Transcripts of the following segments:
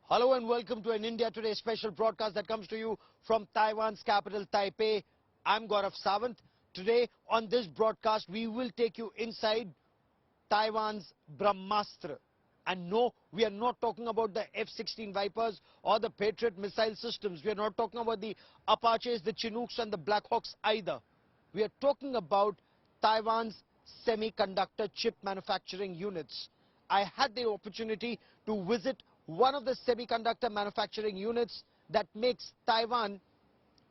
Hello and welcome to an India Today special broadcast that comes to you from Taiwan's capital, Taipei. I'm Gaurav Sawant. Today on this broadcast, we will take you inside Taiwan's Brahmaastra. And no, we are not talking about the F-16 Vipers or the Patriot missile systems. We are not talking about the Apaches, the Chinooks and the Black Hawks either. We are talking about Taiwan's semiconductor chip manufacturing units. I had the opportunity to visit one of the semiconductor manufacturing units that makes Taiwan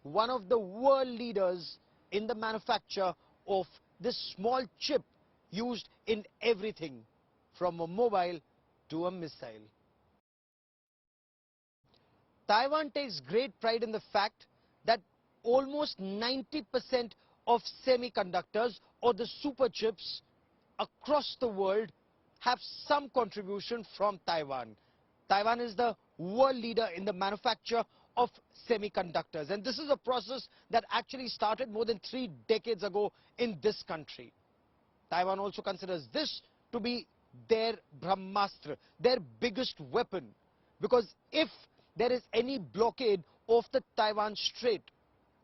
one of the world leaders in the manufacture of this small chip used in everything from a mobile to a missile. Taiwan takes great pride in the fact that almost 90% of semiconductors or the super chips across the world have some contribution from Taiwan. Taiwan is the world leader in the manufacture of semiconductors, and this is a process that actually started more than 3 decades ago in this country. Taiwan also considers this to be their Brahmaastra, their biggest weapon, because if there is any blockade of the Taiwan Strait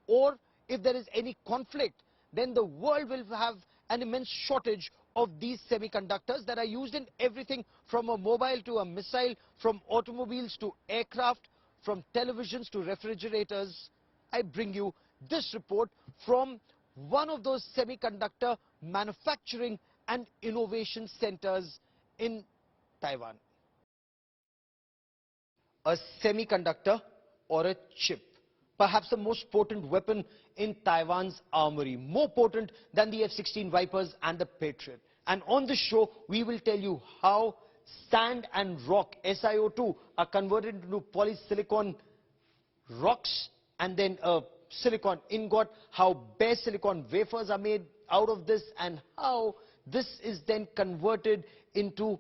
or if there is any conflict, then the world will have an immense shortage of these semiconductors that are used in everything from a mobile to a missile, from automobiles to aircraft, from televisions to refrigerators. I bring you this report from one of those semiconductor manufacturing and innovation centers in Taiwan. A semiconductor or a chip, perhaps the most potent weapon in Taiwan's armory, more potent than the F-16 Vipers and the Patriot. And on this show, we will tell you how sand and rock, SiO2, are converted into polysilicon rocks and then a silicon ingot, how bare silicon wafers are made out of this, and how this is then converted into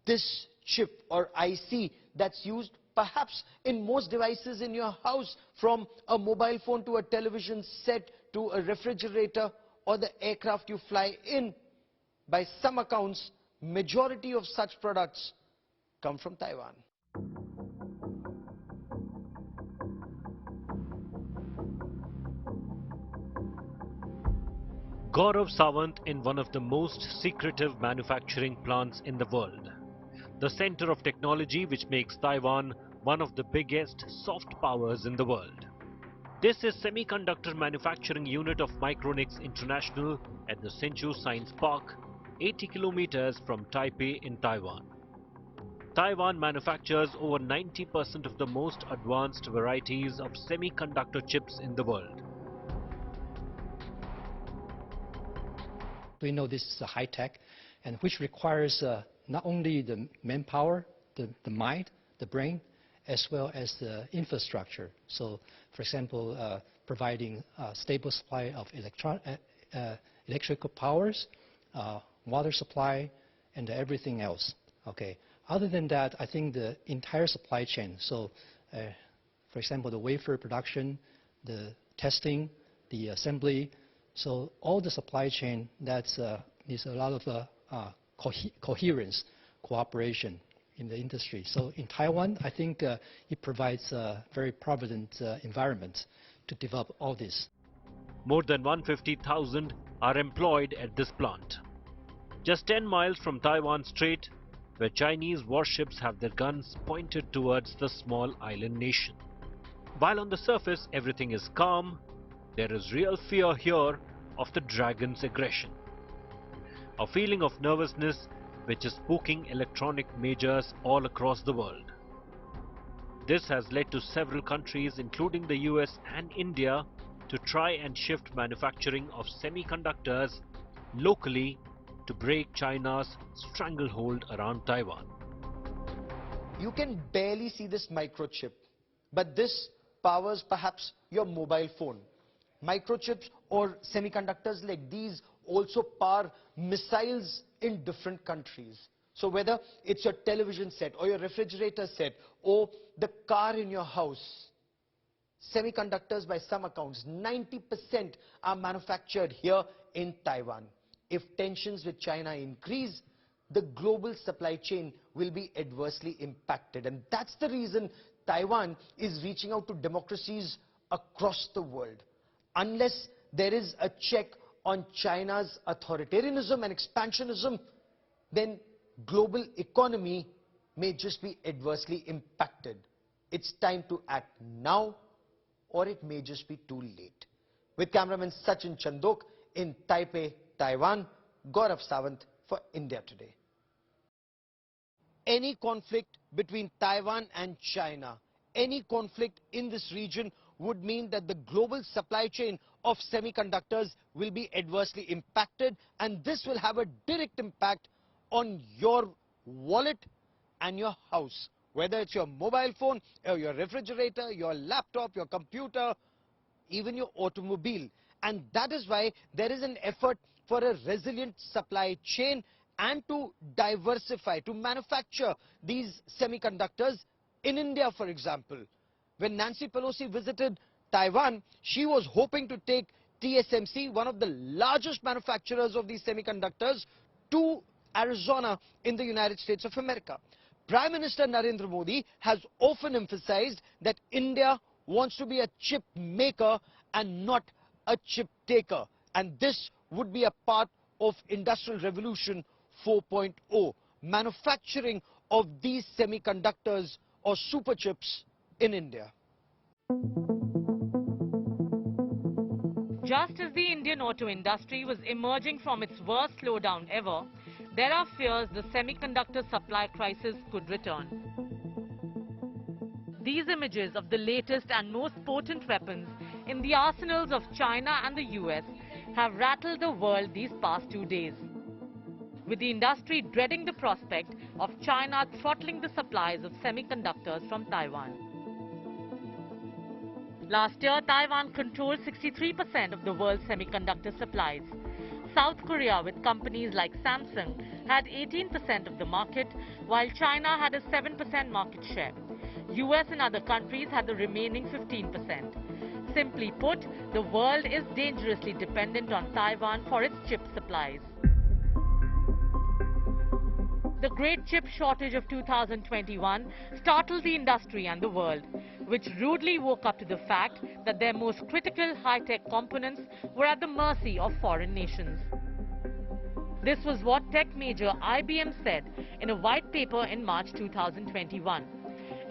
this chip or IC that's used perhaps in most devices in your house, from a mobile phone to a television set to a refrigerator or the aircraft you fly in. By some accounts, majority of such products come from Taiwan. Gaurav Sawant in one of the most secretive manufacturing plants in the world, the center of technology which makes Taiwan one of the biggest soft powers in the world. This is Semiconductor Manufacturing Unit of Micronix International at the Hsinchu Science Park, 80 kilometers from Taipei in Taiwan. Taiwan manufactures over 90% of the most advanced varieties of semiconductor chips in the world. We know this is a high tech, and which requires not only the manpower, the mind, the brain, as well as the infrastructure. So, for example, providing a stable supply of electrical powers, water supply, and everything else. Okay. Other than that, I think the entire supply chain. So, for example, the wafer production, the testing, the assembly. So all the supply chain, that's needs a lot of coherence, cooperation in the industry. So in Taiwan, I think it provides a very provident environment to develop all this. More than 150,000 are employed at this plant. Just 10 miles from Taiwan Strait, where Chinese warships have their guns pointed towards the small island nation. While on the surface everything is calm, there is real fear here of the dragon's aggression. A feeling of nervousness which is spooking electronic majors all across the world. This has led to several countries, including the US and India, to try and shift manufacturing of semiconductors locally to break China's stranglehold around Taiwan. You can barely see this microchip, but this powers perhaps your mobile phone. Microchips or semiconductors like these also power missiles in different countries. So whether it's your television set or your refrigerator set or the car in your house, semiconductors, by some accounts, 90% are manufactured here in Taiwan. If tensions with China increase, the global supply chain will be adversely impacted. And that's the reason Taiwan is reaching out to democracies across the world. Unless there is a check on China's authoritarianism and expansionism, then global economy may just be adversely impacted. It's time to act now, or it may just be too late. With cameraman Sachin Chandok in Taipei, Taiwan, Gaurav Sawant for India Today. Any conflict between Taiwan and China, any conflict in this region would mean that the global supply chain of semiconductors will be adversely impacted, and this will have a direct impact on your wallet and your house, whether it's your mobile phone, or your refrigerator, your laptop, your computer, even your automobile. And that is why there is an effort for a resilient supply chain and to diversify, to manufacture these semiconductors in India, for example. When Nancy Pelosi visited Taiwan, she was hoping to take TSMC, one of the largest manufacturers of these semiconductors, to Arizona in the United States of America. Prime Minister Narendra Modi has often emphasized that India wants to be a chip maker and not a chip taker. And this would be a part of Industrial Revolution 4.0, manufacturing of these semiconductors or super chips in India. Just as the Indian auto industry was emerging from its worst slowdown ever, there are fears the semiconductor supply crisis could return. These images of the latest and most potent weapons in the arsenals of China and the US have rattled the world these past 2 days, with the industry dreading the prospect of China throttling the supplies of semiconductors from Taiwan. Last year, Taiwan controlled 63% of the world's semiconductor supplies. South Korea, with companies like Samsung, had 18% of the market, while China had a 7% market share. US and other countries had the remaining 15%. Simply put, the world is dangerously dependent on Taiwan for its chip supplies. The great chip shortage of 2021 startled the industry and the world, which rudely woke up to the fact that their most critical high-tech components were at the mercy of foreign nations. This was what tech major IBM said in a white paper in March 2021.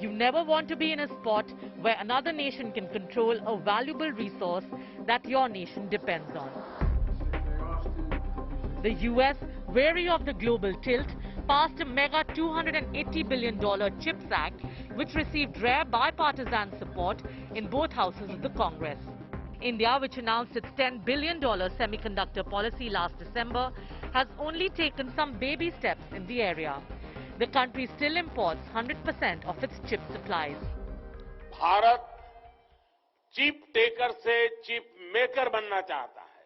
You never want to be in a spot where another nation can control a valuable resource that your nation depends on. The US, wary of the global tilt, passed a mega $280 billion CHIPS Act, which received rare bipartisan support in both houses of the Congress. India, which announced its $10 billion semiconductor policy last December, has only taken some baby steps in the area. The country still imports 100% of its chip supplies. Bharat chip taker से chip maker बनना चाहता है।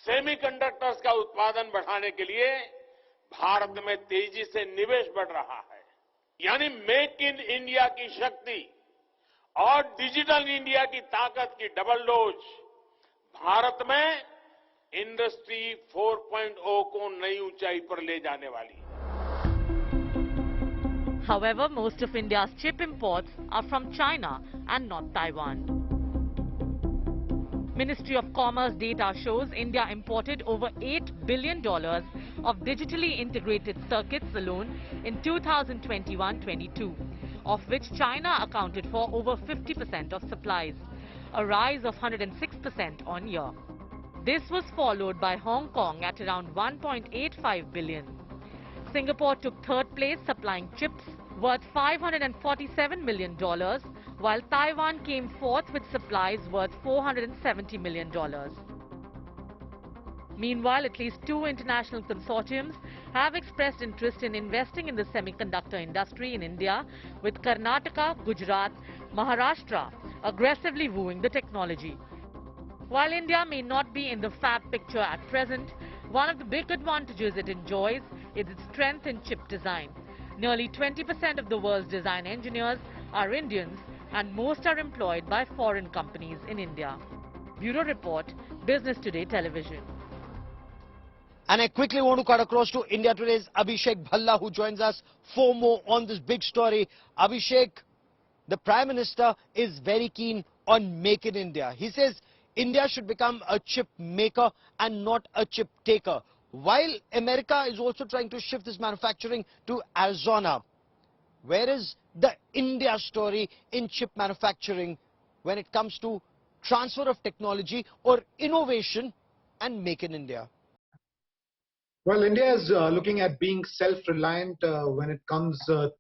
Semiconductors का उत्पादन बढ़ाने के लिए भारत में तेजी से निवेश बढ़ रहा है। यानी मेक इन इंडिया की शक्ति और डिजिटल इंडिया की ताकत की डबल डोज भारत में इंडस्ट्री 4.0 को नई ऊंचाई पर ले जाने वाली है। However, most of India's chip imports are from China and not Taiwan. Ministry of Commerce data shows India imported over $8 billion of digitally integrated circuits alone in 2021-22, of which China accounted for over 50% of supplies, a rise of 106% on year. This was followed by Hong Kong at around $1.85 billion. Singapore took third place, supplying chips worth $547 million, while Taiwan came fourth with supplies worth $470 million. Meanwhile, at least 2 international consortiums have expressed interest in investing in the semiconductor industry in India, with Karnataka, Gujarat, Maharashtra aggressively wooing the technology. While India may not be in the fab picture at present, one of the big advantages it enjoys is its strength in chip design. Nearly 20% of the world's design engineers are Indians, and most are employed by foreign companies in India. Bureau Report, Business Today Television. And I quickly want to cut across to India Today's Abhishek Bhalla, who joins us for more on this big story. Abhishek, the Prime Minister is very keen on Make in India. He says India should become a chip maker and not a chip taker. While America is also trying to shift this manufacturing to Arizona, where is the India story in chip manufacturing when it comes to transfer of technology or innovation and Make in India? Well, India is looking at being self-reliant when it comes to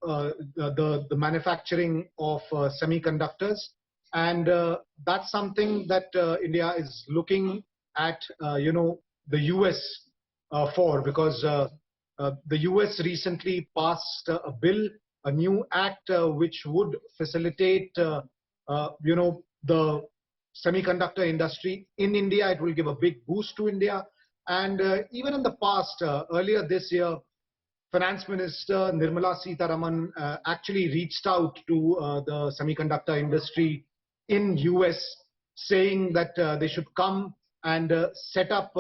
the manufacturing of semiconductors, and that's something that India is looking at, the US for, because the US recently passed a bill, a new act which would facilitate, the semiconductor industry in India. It will give a big boost to India. And even in the past, earlier this year, Finance Minister Nirmala Sitharaman actually reached out to the semiconductor industry in US, saying that they should come and set up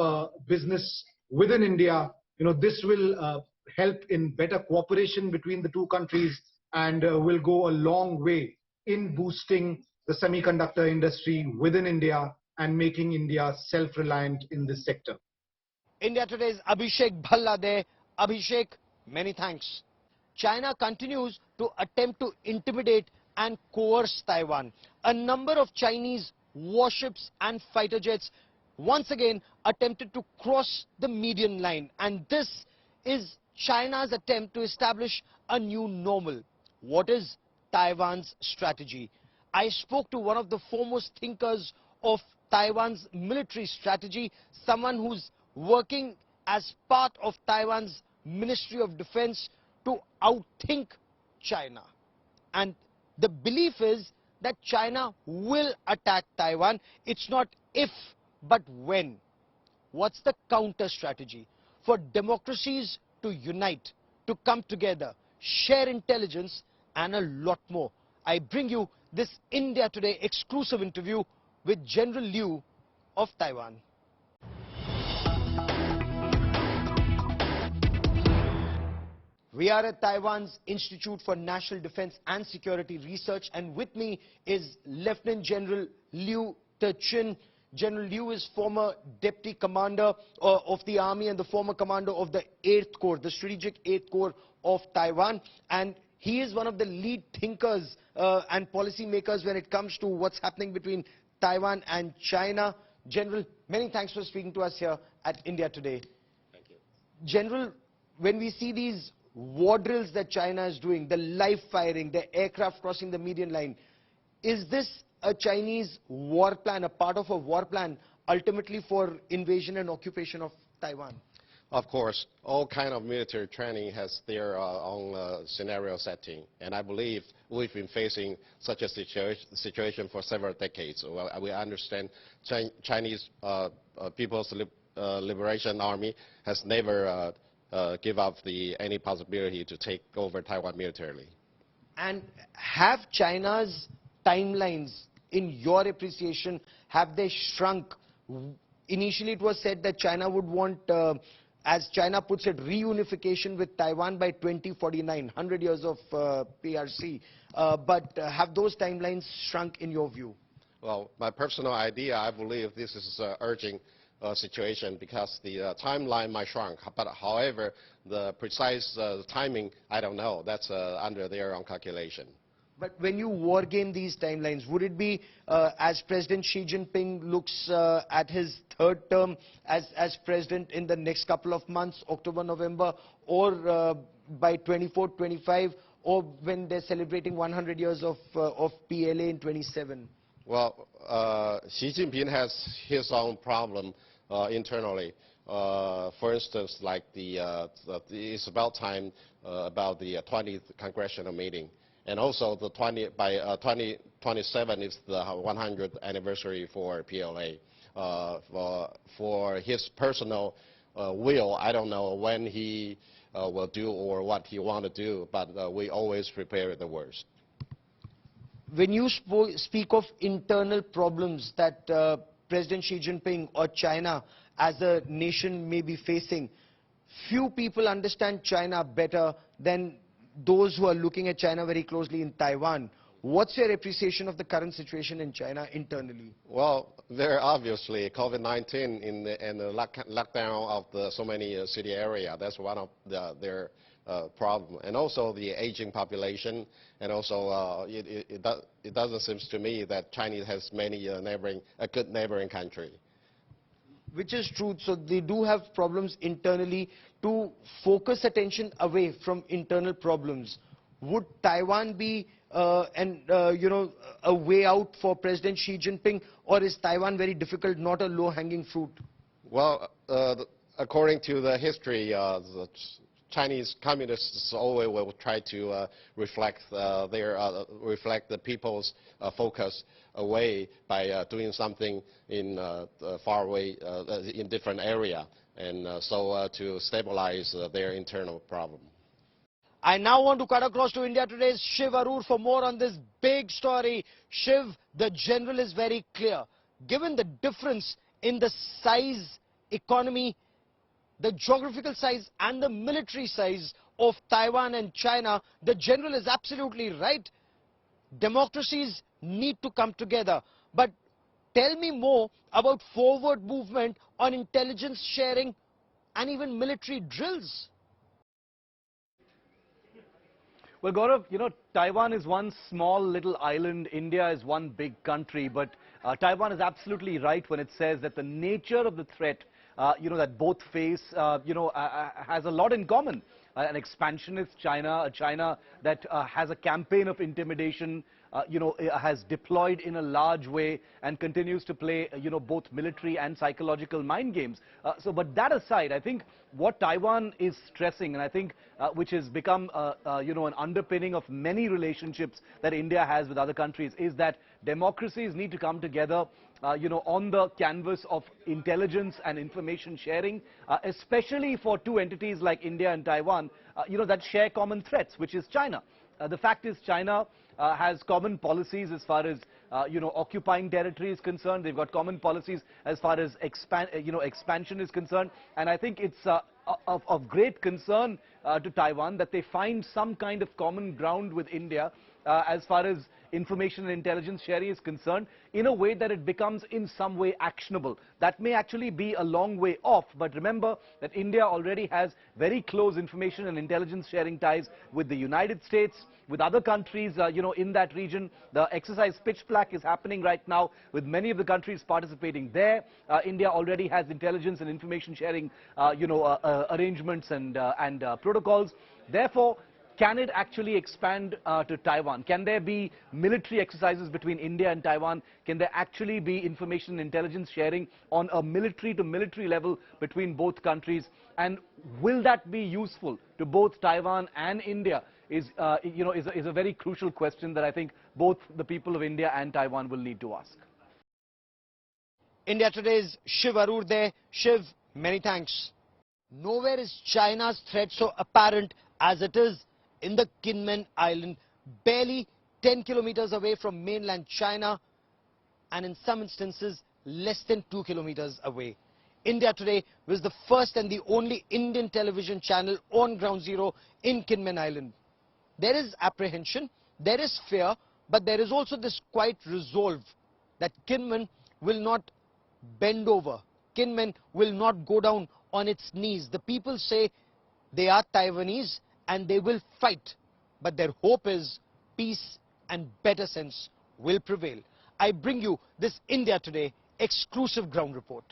business within India. This will help in better cooperation between the two countries, and will go a long way in boosting the semiconductor industry within India and making India self-reliant in this sector. India Today's Abhishek Bhalla there. Abhishek, many thanks. China continues to attempt to intimidate and coerce Taiwan. A number of Chinese warships and fighter jets once again attempted to cross the median line, and this is China's attempt to establish a new normal. What is Taiwan's strategy? I spoke to one of the foremost thinkers of Taiwan's military strategy, someone who's working as part of Taiwan's Ministry of Defense to outthink China. And the belief is that China will attack Taiwan. It's not if, but when. What's the counter strategy? For democracies to unite, to come together, share intelligence, and a lot more. I bring you this India Today exclusive interview with General Liu of Taiwan. We are at Taiwan's Institute for National Defense and Security Research, and with me is Lieutenant General Liu Techin. General Liu is former Deputy Commander of the Army and the former Commander of the 8th Corps, the Strategic 8th Corps of Taiwan, and he is one of the lead thinkers and policy makers when it comes to what's happening between Taiwan and China. General, many thanks for speaking to us here at India Today. Thank you. General, when we see these war drills that China is doing, the live firing, the aircraft crossing the median line, is this a Chinese war plan, a part of a war plan, ultimately for invasion and occupation of Taiwan? Of course, all kind of military training has their own scenario setting, and I believe we've been facing such a situation for several decades. Well, we understand Chinese People's Liberation Army has never give up any possibility to take over Taiwan militarily. And have China's timelines, in your appreciation, have they shrunk? Initially it was said that China would want, as China puts it, reunification with Taiwan by 2049, 100 years of PRC. But have those timelines shrunk in your view? Well, my personal idea, I believe this is urgent situation, because the timeline might shrunk, but however, the precise timing, I don't know. That's under their own calculation. But when you war game these timelines, would it be as President Xi Jinping looks at his third term as president in the next couple of months, October, November, or by 24, 25, or when they're celebrating 100 years of PLA in 27? Well, Xi Jinping has his own problem internally. For instance, like it's about time about the 20th congressional meeting, and also the 2027 is the 100th anniversary for PLA. For his personal will, I don't know when he will do or what he want to do, but we always prepare the worst. When you speak of internal problems that President Xi Jinping or China as a nation may be facing. Few people understand China better than those who are looking at China very closely in Taiwan. What's your appreciation of the current situation in China internally? Well, very obviously, COVID-19 and the lockdown of so many city area, that's one of their problem. And also the aging population, and also it doesn't seem to me that China has many good neighboring country. Which is true. So they do have problems internally. To focus attention away from internal problems, would Taiwan be a way out for President Xi Jinping, or is Taiwan very difficult, not a low-hanging fruit? Well, according to the history, the Chinese communists always will try to reflect the people's focus away by doing something in far away in different area, and so to stabilize their internal problem. I now want to cut across to India Today's Shiv Arur for more on this big story. Shiv, the general is very clear. Given the difference in the size, economy, the geographical size and the military size of Taiwan and China, the general is absolutely right. Democracies need to come together. But tell me more about forward movement on intelligence sharing and even military drills. Well, Gaurav, Taiwan is one small little island. India is one big country. But Taiwan is absolutely right when it says that the nature of the threat, that both face, has a lot in common. An expansionist China, a China that has a campaign of intimidation, has deployed in a large way and continues to play, both military and psychological mind games. But that aside, I think what Taiwan is stressing, and I think which has become, an underpinning of many relationships that India has with other countries, is that democracies need to come together, on the canvas of intelligence and information sharing, especially for two entities like India and Taiwan, that share common threats, which is China. The fact is China has common policies as far as occupying territory is concerned. They've got common policies as far as expansion is concerned, and I think it's of great concern to Taiwan that they find some kind of common ground with India as far as information and intelligence sharing is concerned, in a way that it becomes in some way actionable. That may actually be a long way off, but remember that India already has very close information and intelligence sharing ties with the United States, with other countries, in that region. The exercise Pitch Black is happening right now with many of the countries participating there. India already has intelligence and information sharing, arrangements and protocols. Therefore, can it actually expand to Taiwan? Can there be military exercises between India and Taiwan? Can there actually be information and intelligence sharing on a military-to-military level between both countries? And will that be useful to both Taiwan and India? Is a very crucial question that I think both the people of India and Taiwan will need to ask. India Today's Shiv Arur there. Shiv, many thanks. Nowhere is China's threat so apparent as it is in the Kinmen Island, barely 10 kilometers away from mainland China, and in some instances less than 2 kilometers away. India Today was the first and the only Indian television channel on ground zero in Kinmen Island. There is apprehension, there is fear, but there is also this quiet resolve that Kinmen will not bend over. Kinmen will not go down on its knees. The people say they are Taiwanese and they will fight, but their hope is peace and better sense will prevail. I bring you this India Today exclusive ground report.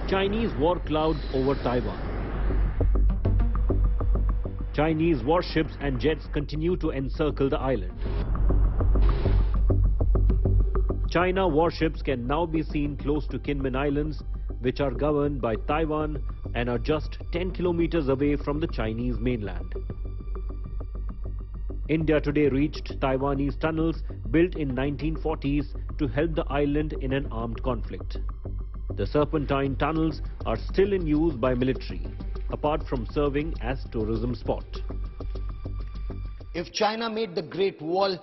Chinese war cloud over Taiwan. Chinese warships and jets continue to encircle the island. China warships can now be seen close to Kinmen Islands, which are governed by Taiwan and are just 10 kilometers away from the Chinese mainland. India Today reached Taiwanese tunnels built in 1940s to help the island in an armed conflict. The serpentine tunnels are still in use by military, apart from serving as tourism spot. If China made the Great Wall,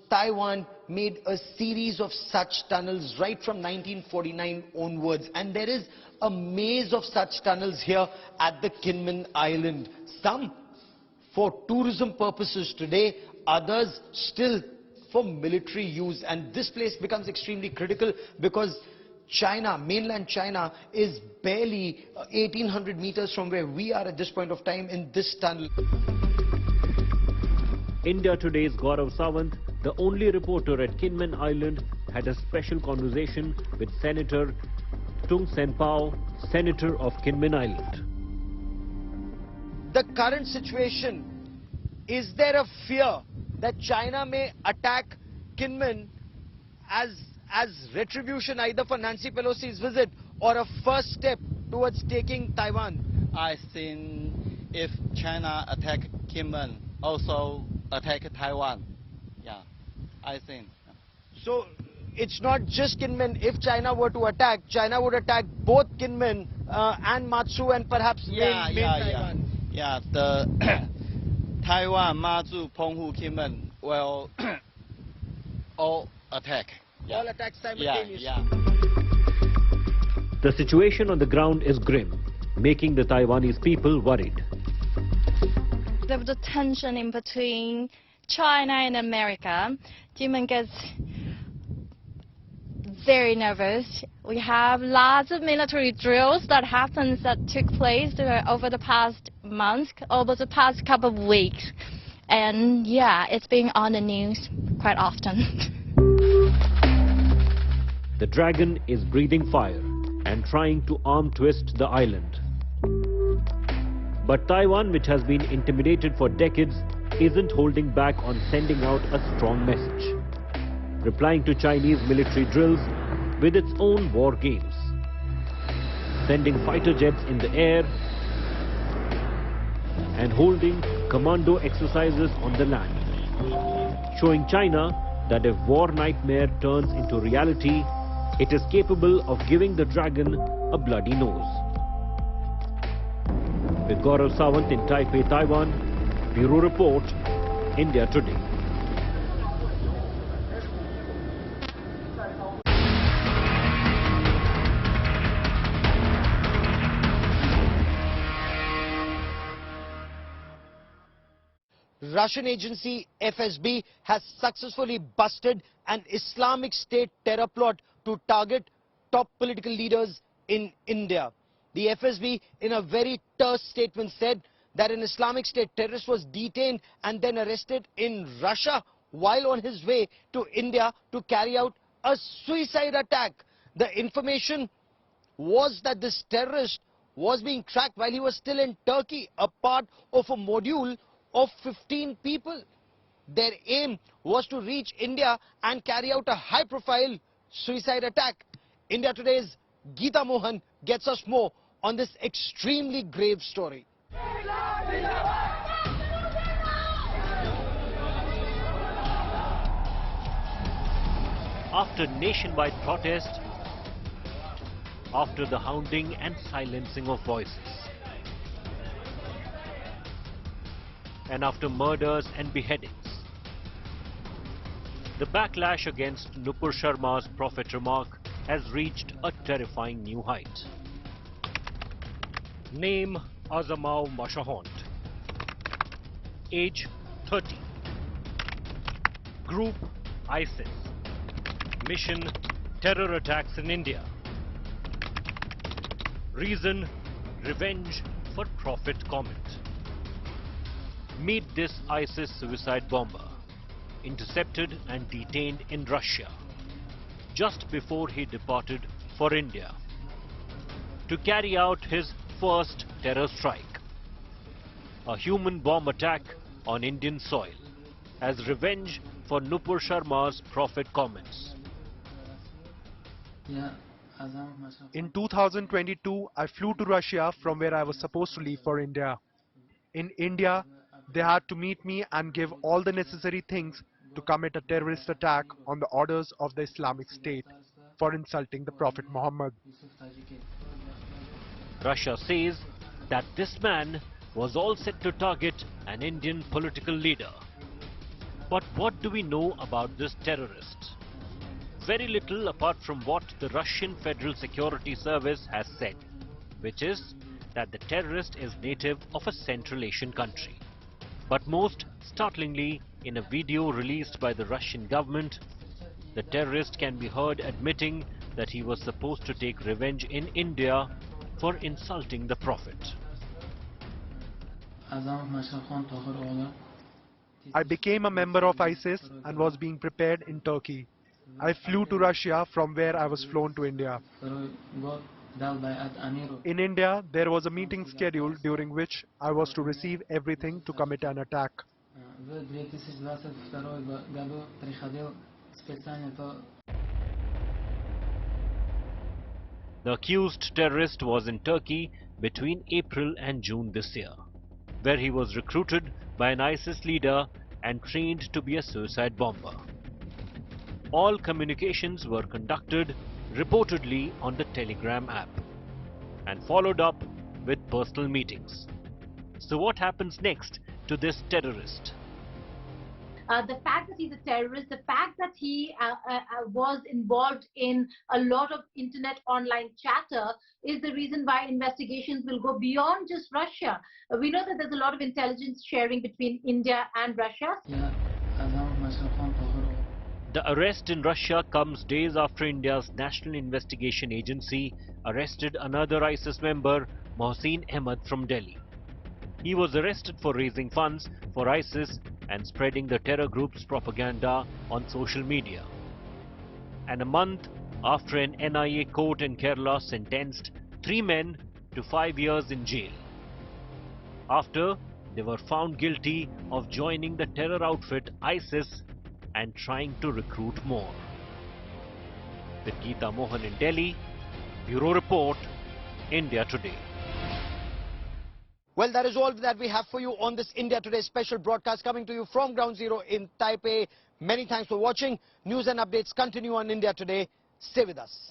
Taiwan made a series of such tunnels right from 1949 onwards. And there is a maze of such tunnels here at the Kinmen Island. Some for tourism purposes today, others still for military use. And this place becomes extremely critical because China, mainland China, is barely 1800 meters from where we are at this point of time in this tunnel. India Today's Gaurav Sawant, the only reporter at Kinmen Island, had a special conversation with Senator Tung Senpao, Senator of Kinmen Island. The current situation, is there a fear that China may attack Kinmen as retribution either for Nancy Pelosi's visit or a first step towards taking Taiwan? I think if China attack Kinmen, also attack Taiwan. Yeah, I think. So it's not just Kinmen. If China were to attack, China would attack both Kinmen and Matsu and perhaps main Taiwan. Yeah, the Taiwan, Matsu, Penghu, Kinmen will all attack. Yeah. All attack simultaneously. Yeah. The situation on the ground is grim, making the Taiwanese people worried. There was a tension in between China and America. Kinmen gets very nervous. We have lots of military drills that took place over the past month, over the past couple of weeks. And yeah, it's been on the news quite often. The dragon is breathing fire and trying to arm twist the island. But Taiwan, which has been intimidated for decades, isn't holding back on sending out a strong message, replying to Chinese military drills with its own war games, sending fighter jets in the air and holding commando exercises on the land, showing China that if war nightmare turns into reality, it is capable of giving the dragon a bloody nose. With Gaurav Sawant in Taipei, Taiwan, Bureau Report, India Today. Russian agency FSB has successfully busted an Islamic State terror plot to target top political leaders in India. The FSB, in a very terse statement, said that an Islamic State terrorist was detained and then arrested in Russia while on his way to India to carry out a suicide attack. The information was that this terrorist was being tracked while he was still in Turkey, a part of a module of 15 people. Their aim was to reach India and carry out a high-profile suicide attack. India Today's Geeta Mohan gets us more on this extremely grave story. After nationwide protest, after the hounding and silencing of voices, and after murders and beheadings, the backlash against Nupur Sharma's prophet remark has reached a terrifying new height. Name Azamao Mashahont. Age 30. Group ISIS. Mission terror attacks in India. Reason revenge for prophet comment. Meet this ISIS suicide bomber, intercepted and detained in Russia just before he departed for India to carry out his first terror strike, a human bomb attack on Indian soil as revenge for Nupur Sharma's prophet comments. In 2022, I flew to Russia from where I was supposed to leave for India. In India, they had to meet me and give all the necessary things to commit a terrorist attack on the orders of the Islamic State for insulting the Prophet Muhammad. Russia says that this man was all set to target an Indian political leader But what do we know about this terrorist? Very little apart from what the Russian Federal Security Service has said, which is that the terrorist is native of a Central Asian country. But most startlingly, in a video released by the Russian government, the terrorist can be heard admitting that he was supposed to take revenge in India for insulting the Prophet. I became a member of ISIS and was being prepared in Turkey. I flew to Russia from where I was flown to India. In India, there was a meeting scheduled during which I was to receive everything to commit an attack. The accused terrorist was in Turkey between April and June this year, where he was recruited by an ISIS leader and trained to be a suicide bomber. All communications were conducted reportedly on the Telegram app and followed up with personal meetings. So what happens next to this terrorist? The fact that he's a terrorist, the fact that he was involved in a lot of internet online chatter is the reason why investigations will go beyond just Russia. We know that there's a lot of intelligence sharing between India and Russia. The arrest in Russia comes days after India's National Investigation Agency arrested another ISIS member, Mohsin Ahmed from Delhi. He was arrested for raising funds for ISIS and spreading the terror group's propaganda on social media. And a month after an NIA court in Kerala sentenced 3 men to 5 years in jail, after they were found guilty of joining the terror outfit ISIS and trying to recruit more. With Geeta Mohan in Delhi, Bureau Report, India Today. Well, that is all that we have for you on this India Today special broadcast coming to you from Ground Zero in Taipei. Many thanks for watching. News and updates continue on India Today. Stay with us.